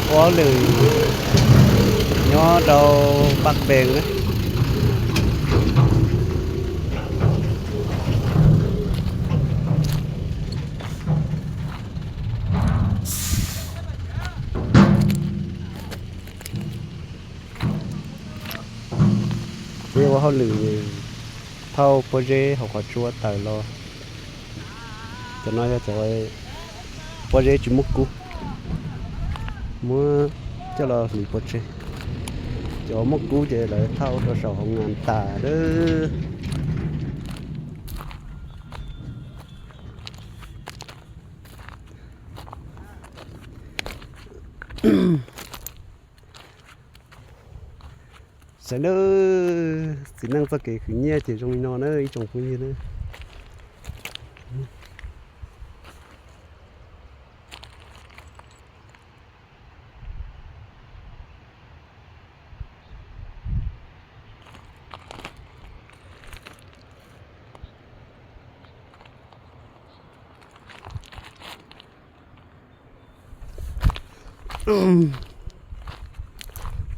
có lời nhỏ đầu bắc bền đấy nếu họ lử thâu project họ có chua tờ lo cho nói cho project chỉ múc cú mua cho là lử project cho múc cú để lại thâu cho 2,000 tà đó sẽ nữa chỉ năng phát cái khử nhẹ chỉ trong nó nữa trong khu như nữa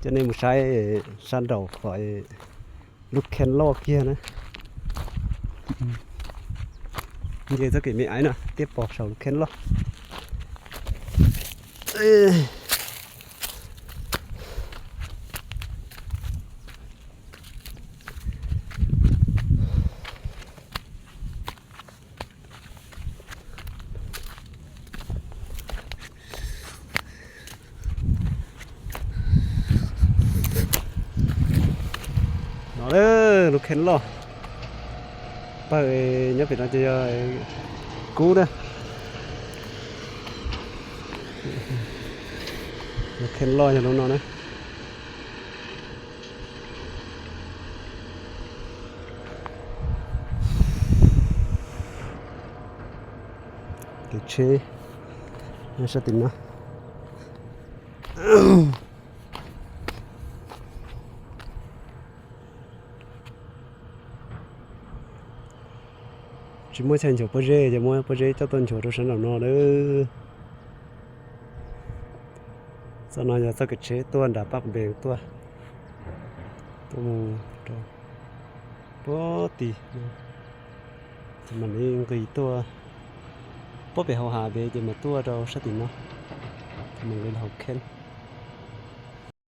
cho nên một sai san đầu khỏi lúc khen lo kia nữa như thế cái mấy ấy nè tiếp bỏ sầu lúc khen lo lúc khen lo bởi nhớ phải nói chơi cú đó lúc khen lo cho nó đấy cái chế nó sẽ tìm nó chỉ mua chân chỗ project chỉ mua project cho tuần chỗ đó sản phẩm nó nữa sau đó giờ cái chế tuần đã bắt bèo tuần mù bó tì mình đi cái tuần bó bèo hà bèo chỉ mà tuần đâu sát tì nó mình lên học khen